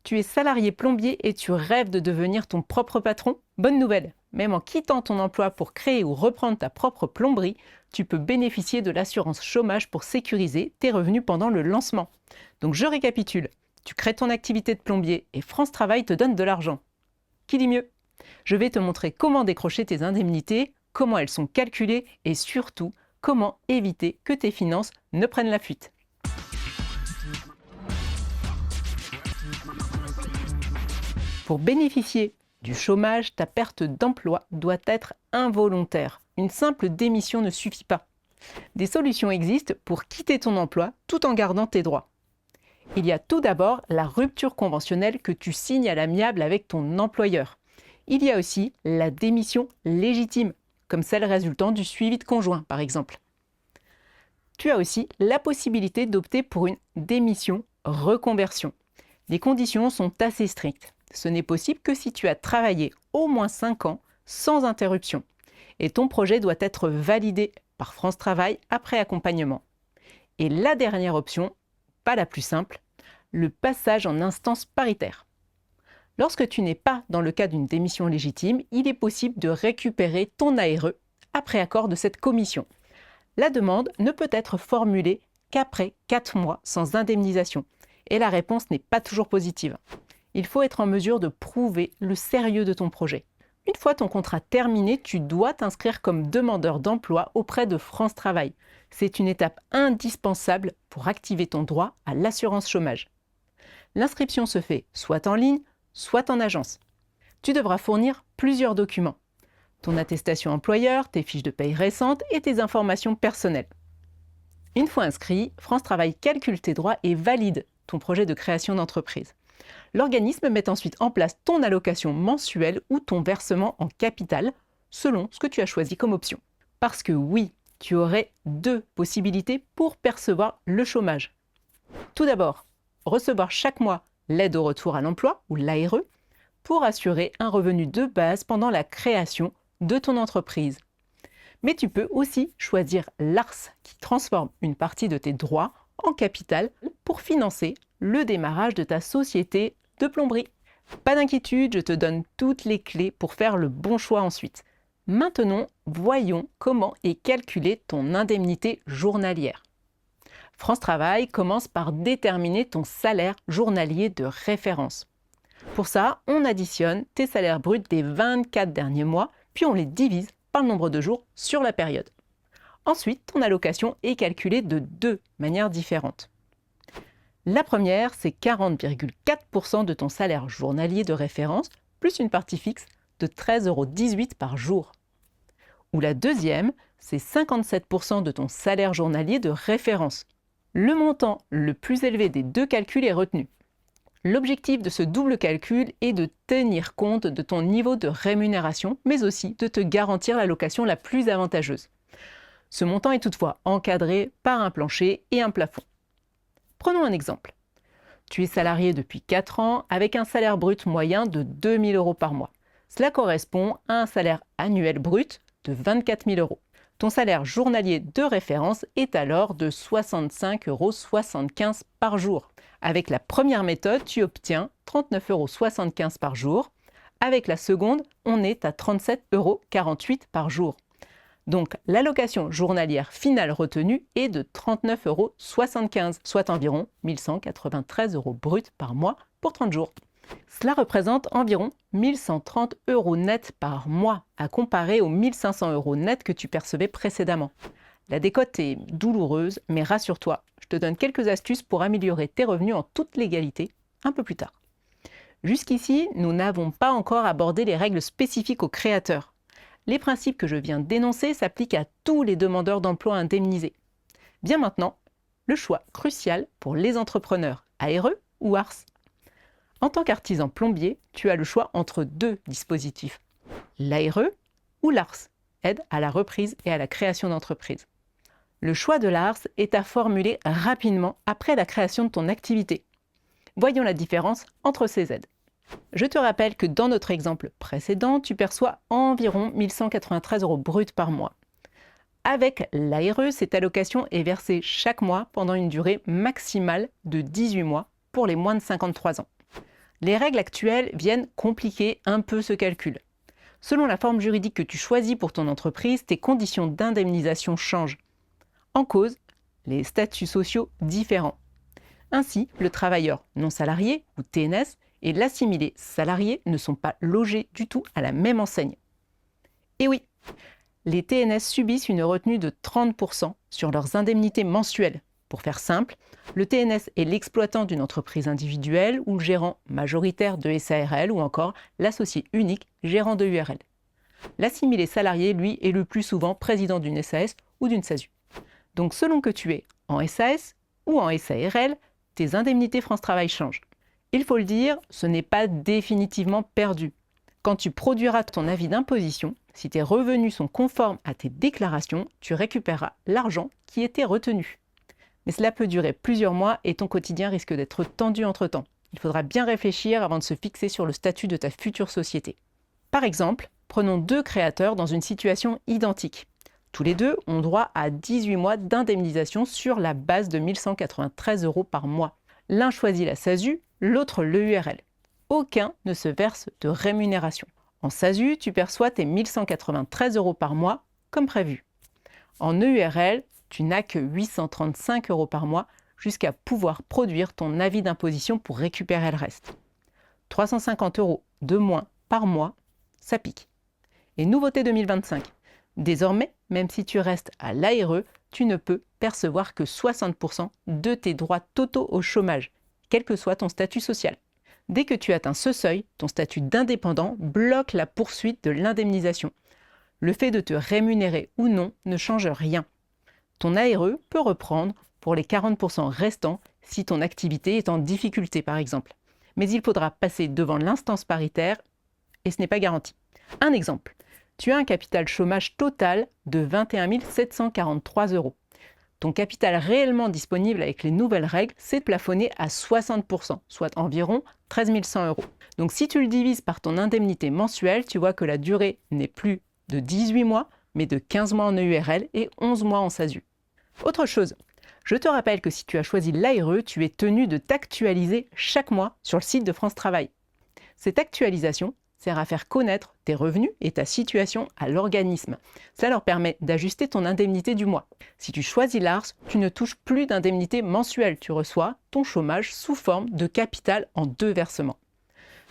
Tu es salarié plombier et tu rêves de devenir ton propre patron? Bonne nouvelle! Même en quittant ton emploi pour créer ou reprendre ta propre plomberie, tu peux bénéficier de l'assurance chômage pour sécuriser tes revenus pendant le lancement. Donc je récapitule. Tu crées ton activité de plombier et France Travail te donne de l'argent. Qui dit mieux? Je vais te montrer comment décrocher tes indemnités, comment elles sont calculées et surtout comment éviter que tes finances ne prennent la fuite. Pour bénéficier du chômage, ta perte d'emploi doit être involontaire. Une simple démission ne suffit pas. Des solutions existent pour quitter ton emploi tout en gardant tes droits. Il y a tout d'abord la rupture conventionnelle que tu signes à l'amiable avec ton employeur. Il y a aussi la démission légitime, comme celle résultant du suivi de conjoint par exemple. Tu as aussi la possibilité d'opter pour une démission reconversion. Les conditions sont assez strictes. Ce n'est possible que si tu as travaillé au moins 5 ans sans interruption. Et ton projet doit être validé par France Travail après accompagnement. Et la dernière option, pas la plus simple, le passage en instance paritaire. Lorsque tu n'es pas dans le cas d'une démission légitime, il est possible de récupérer ton ARE après accord de cette commission. La demande ne peut être formulée qu'après 4 mois sans indemnisation. Et la réponse n'est pas toujours positive. Il faut être en mesure de prouver le sérieux de ton projet. Une fois ton contrat terminé, tu dois t'inscrire comme demandeur d'emploi auprès de France Travail. C'est une étape indispensable pour activer ton droit à l'assurance chômage. L'inscription se fait soit en ligne, soit en agence. Tu devras fournir plusieurs documents. Ton attestation employeur, tes fiches de paye récentes et tes informations personnelles. Une fois inscrit, France Travail calcule tes droits et valide ton projet de création d'entreprise. L'organisme met ensuite en place ton allocation mensuelle ou ton versement en capital, selon ce que tu as choisi comme option. Parce que oui, tu aurais 2 possibilités pour percevoir le chômage. Tout d'abord, recevoir chaque mois l'aide au retour à l'emploi, ou l'ARE, pour assurer un revenu de base pendant la création de ton entreprise. Mais tu peux aussi choisir l'ARS, qui transforme une partie de tes droits en capital pour financer le démarrage de ta société de plomberie. Pas d'inquiétude, je te donne toutes les clés pour faire le bon choix ensuite. Maintenant, voyons comment est calculée ton indemnité journalière. France Travail commence par déterminer ton salaire journalier de référence. Pour ça, on additionne tes salaires bruts des 24 derniers mois, puis on les divise par le nombre de jours sur la période. Ensuite, ton allocation est calculée de 2 manières différentes. La première, c'est 40,4% de ton salaire journalier de référence, plus une partie fixe de 13,18 € par jour. Ou la deuxième, c'est 57% de ton salaire journalier de référence. Le montant le plus élevé des 2 calculs est retenu. L'objectif de ce double calcul est de tenir compte de ton niveau de rémunération, mais aussi de te garantir l'allocation la plus avantageuse. Ce montant est toutefois encadré par un plancher et un plafond. Prenons un exemple. Tu es salarié depuis 4 ans avec un salaire brut moyen de 2 000 € par mois. Cela correspond à un salaire annuel brut de 24 000 €. Ton salaire journalier de référence est alors de 65,75 € par jour. Avec la première méthode, tu obtiens 39,75 € par jour. Avec la seconde, on est à 37,48 € par jour. Donc l'allocation journalière finale retenue est de 39,75 €, soit environ 1 193 € brut par mois pour 30 jours. Cela représente environ 1 130 € net par mois, à comparer aux 1 500 € net que tu percevais précédemment. La décote est douloureuse, mais rassure-toi, je te donne quelques astuces pour améliorer tes revenus en toute légalité un peu plus tard. Jusqu'ici, nous n'avons pas encore abordé les règles spécifiques aux créateurs. Les principes que je viens d'énoncer s'appliquent à tous les demandeurs d'emploi indemnisés. Bien maintenant, le choix crucial pour les entrepreneurs, ARE ou ARS. En tant qu'artisan plombier, tu as le choix entre 2 dispositifs, l'ARE ou l'ARS, aide à la reprise et à la création d'entreprise. Le choix de l'ARS est à formuler rapidement après la création de ton activité. Voyons la différence entre ces aides. Je te rappelle que dans notre exemple précédent, tu perçois environ 1 193 € brut par mois. Avec l'ARE, cette allocation est versée chaque mois pendant une durée maximale de 18 mois pour les moins de 53 ans. Les règles actuelles viennent compliquer un peu ce calcul. Selon la forme juridique que tu choisis pour ton entreprise, tes conditions d'indemnisation changent. En cause, les statuts sociaux différents. Ainsi, le travailleur non salarié, ou TNS, et l'assimilé salarié ne sont pas logés du tout à la même enseigne. Et oui, les TNS subissent une retenue de 30% sur leurs indemnités mensuelles. Pour faire simple, le TNS est l'exploitant d'une entreprise individuelle ou le gérant majoritaire de SARL ou encore l'associé unique gérant de URL. L'assimilé salarié, lui, est le plus souvent président d'une SAS ou d'une SASU. Donc selon que tu es en SAS ou en SARL, tes indemnités France Travail changent. Il faut le dire, ce n'est pas définitivement perdu. Quand tu produiras ton avis d'imposition, si tes revenus sont conformes à tes déclarations, tu récupéreras l'argent qui était retenu. Mais cela peut durer plusieurs mois et ton quotidien risque d'être tendu entre-temps. Il faudra bien réfléchir avant de se fixer sur le statut de ta future société. Par exemple, prenons 2 créateurs dans une situation identique. Tous les 2 ont droit à 18 mois d'indemnisation sur la base de 1 193 € par mois. L'un choisit la SASU, l'autre le URL. Aucun ne se verse de rémunération. En SASU, tu perçois tes 1 193 € par mois, comme prévu. En EURL, tu n'as que 835 € par mois jusqu'à pouvoir produire ton avis d'imposition pour récupérer le reste. 350 € de moins par mois, ça pique. Et nouveauté 2025, désormais, même si tu restes à l'ARE, tu ne peux percevoir que 60% de tes droits totaux au chômage, quel que soit ton statut social. Dès que tu atteins ce seuil, ton statut d'indépendant bloque la poursuite de l'indemnisation. Le fait de te rémunérer ou non ne change rien. Ton ARE peut reprendre pour les 40% restants si ton activité est en difficulté par exemple. Mais il faudra passer devant l'instance paritaire et ce n'est pas garanti. Un exemple, tu as un capital chômage total de 21 743 €. Ton capital réellement disponible avec les nouvelles règles, c'est plafonné à 60%, soit environ 13 100 €. Donc si tu le divises par ton indemnité mensuelle, tu vois que la durée n'est plus de 18 mois, mais de 15 mois en EURL et 11 mois en SASU. Autre chose, je te rappelle que si tu as choisi l'ARE, tu es tenu de t'actualiser chaque mois sur le site de France Travail. Cette actualisation sert à faire connaître tes revenus et ta situation à l'organisme. Ça leur permet d'ajuster ton indemnité du mois. Si tu choisis l'ARS, tu ne touches plus d'indemnité mensuelle, tu reçois ton chômage sous forme de capital en 2 versements.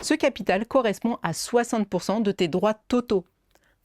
Ce capital correspond à 60% de tes droits totaux.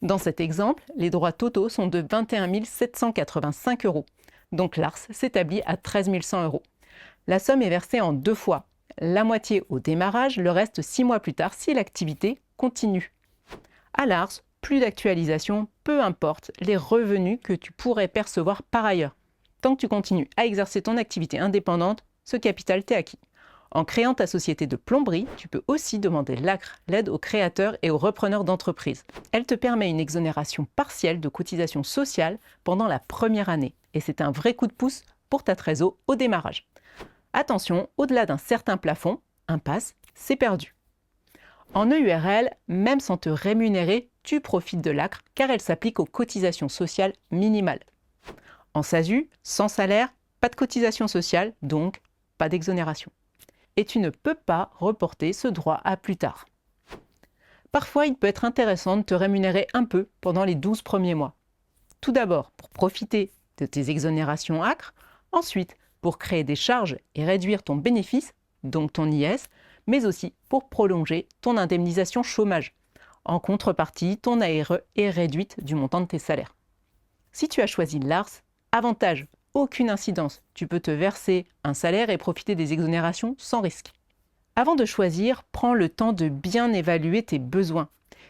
Dans cet exemple, les droits totaux sont de 21 785 €. Donc l'ARS s'établit à 13 100 €. La somme est versée en 2 fois. La moitié au démarrage, le reste 6 mois plus tard si l'activité continue. À l'ARS, plus d'actualisation, peu importe les revenus que tu pourrais percevoir par ailleurs. Tant que tu continues à exercer ton activité indépendante, ce capital t'est acquis. En créant ta société de plomberie, tu peux aussi demander l'ACRE, l'aide aux créateurs et aux repreneurs d'entreprises. Elle te permet une exonération partielle de cotisations sociales pendant la première année. Et c'est un vrai coup de pouce pour ta trésor au démarrage. Attention, au-delà d'un certain plafond, impasse, c'est perdu. En EURL, même sans te rémunérer, tu profites de l'ACRE car elle s'applique aux cotisations sociales minimales. En SASU, sans salaire, pas de cotisation sociale, donc pas d'exonération. Et tu ne peux pas reporter ce droit à plus tard. Parfois, il peut être intéressant de te rémunérer un peu pendant les 12 premiers mois. Tout d'abord, pour profiter de tes exonérations ACRE, ensuite, pour créer des charges et réduire ton bénéfice, donc ton IS, mais aussi pour prolonger ton indemnisation chômage. En contrepartie, ton ARE est réduite du montant de tes salaires. Si tu as choisi l'ARS, avantage, aucune incidence. Tu peux te verser un salaire et profiter des exonérations sans risque. Avant de choisir, prends le temps de bien évaluer tes besoins.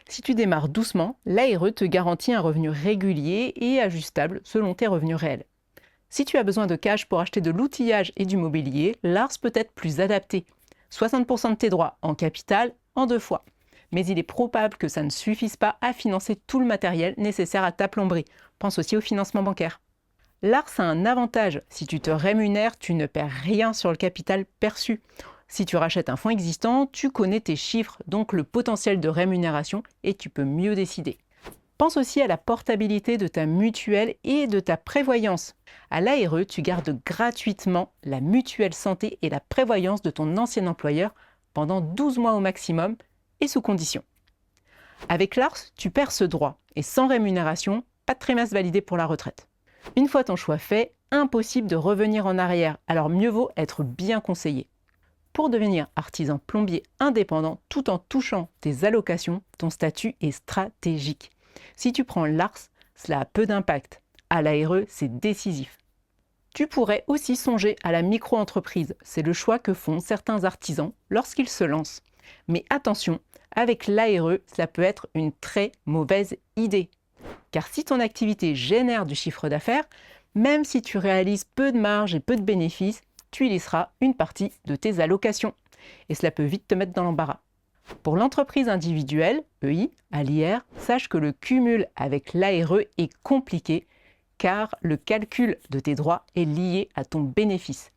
Si tu démarres doucement, l'ARE te garantit un revenu régulier et ajustable selon tes revenus réels. Si tu as besoin de cash pour acheter de l'outillage et du mobilier, l'ARS peut être plus adapté. 60% de tes droits en capital en 2 fois. Mais il est probable que ça ne suffise pas à financer tout le matériel nécessaire à ta plomberie. Pense aussi au financement bancaire. L'ARS a un avantage. Si tu te rémunères, tu ne perds rien sur le capital perçu. Si tu rachètes un fonds existant, tu connais tes chiffres, donc le potentiel de rémunération, et tu peux mieux décider. Pense aussi à la portabilité de ta mutuelle et de ta prévoyance. À l'ARE, tu gardes gratuitement la mutuelle santé et la prévoyance de ton ancien employeur pendant 12 mois au maximum et sous condition. Avec l'ARS, tu perds ce droit et sans rémunération, pas de trimestre validé pour la retraite. Une fois ton choix fait, impossible de revenir en arrière, alors mieux vaut être bien conseillé. Pour devenir artisan plombier indépendant tout en touchant tes allocations, ton statut est stratégique. Si tu prends l'ARS, cela a peu d'impact. À l'ARE, c'est décisif. Tu pourrais aussi songer à la micro-entreprise. C'est le choix que font certains artisans lorsqu'ils se lancent. Mais attention, avec l'ARE, cela peut être une très mauvaise idée. Car si ton activité génère du chiffre d'affaires, même si tu réalises peu de marge et peu de bénéfices, tu y laisseras une partie de tes allocations. Et cela peut vite te mettre dans l'embarras. Pour l'entreprise individuelle, EI, à l'IR, sache que le cumul avec l'ARE est compliqué car le calcul de tes droits est lié à ton bénéfice.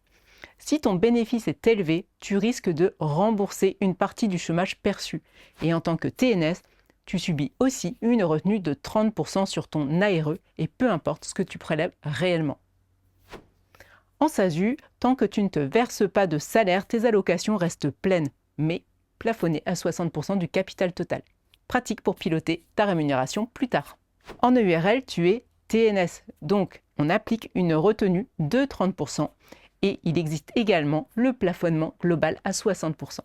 Si ton bénéfice est élevé, tu risques de rembourser une partie du chômage perçu. Et en tant que TNS, tu subis aussi une retenue de 30% sur ton ARE et peu importe ce que tu prélèves réellement. En SASU, tant que tu ne te verses pas de salaire, tes allocations restent pleines, mais plafonnées à 60% du capital total. Pratique pour piloter ta rémunération plus tard. En EURL, tu es TNS, donc on applique une retenue de 30% et il existe également le plafonnement global à 60%.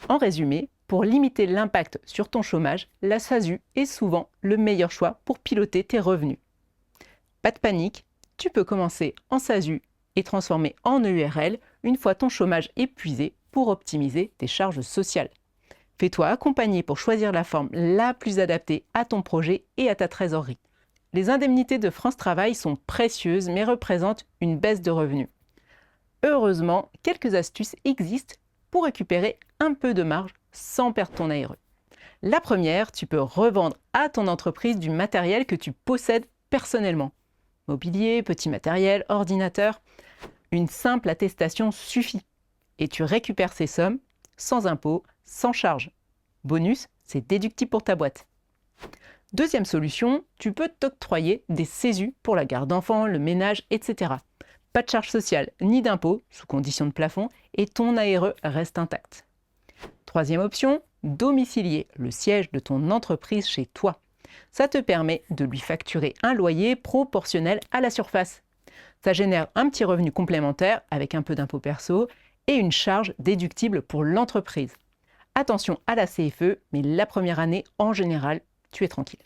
En résumé, pour limiter l'impact sur ton chômage, la SASU est souvent le meilleur choix pour piloter tes revenus. Pas de panique, tu peux commencer en SASU et transformer en EURL une fois ton chômage épuisé pour optimiser tes charges sociales. Fais-toi accompagner pour choisir la forme la plus adaptée à ton projet et à ta trésorerie. Les indemnités de France Travail sont précieuses mais représentent une baisse de revenus. Heureusement, quelques astuces existent pour récupérer un peu de marge sans perdre ton ARE. La première, tu peux revendre à ton entreprise du matériel que tu possèdes personnellement. Mobilier, petit matériel, ordinateur. Une simple attestation suffit. Et tu récupères ces sommes sans impôt, sans charge. Bonus, c'est déductible pour ta boîte. Deuxième solution, tu peux t'octroyer des CESU pour la garde d'enfants, le ménage, etc. Pas de charge sociale ni d'impôt, sous condition de plafond, et ton ARE reste intact. Troisième option, domicilier le siège de ton entreprise chez toi. Ça te permet de lui facturer un loyer proportionnel à la surface. Ça génère un petit revenu complémentaire avec un peu d'impôt perso et une charge déductible pour l'entreprise. Attention à la CFE, mais la première année, en général, tu es tranquille.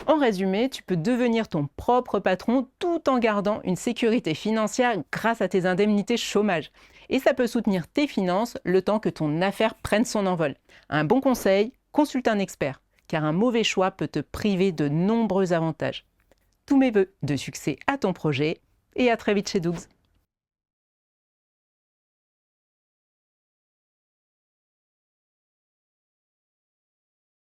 En résumé, tu peux devenir ton propre patron tout en gardant une sécurité financière grâce à tes indemnités chômage. Et ça peut soutenir tes finances le temps que ton affaire prenne son envol. Un bon conseil, consulte un expert, car un mauvais choix peut te priver de nombreux avantages. Tous mes vœux de succès à ton projet et à très vite chez Dougs.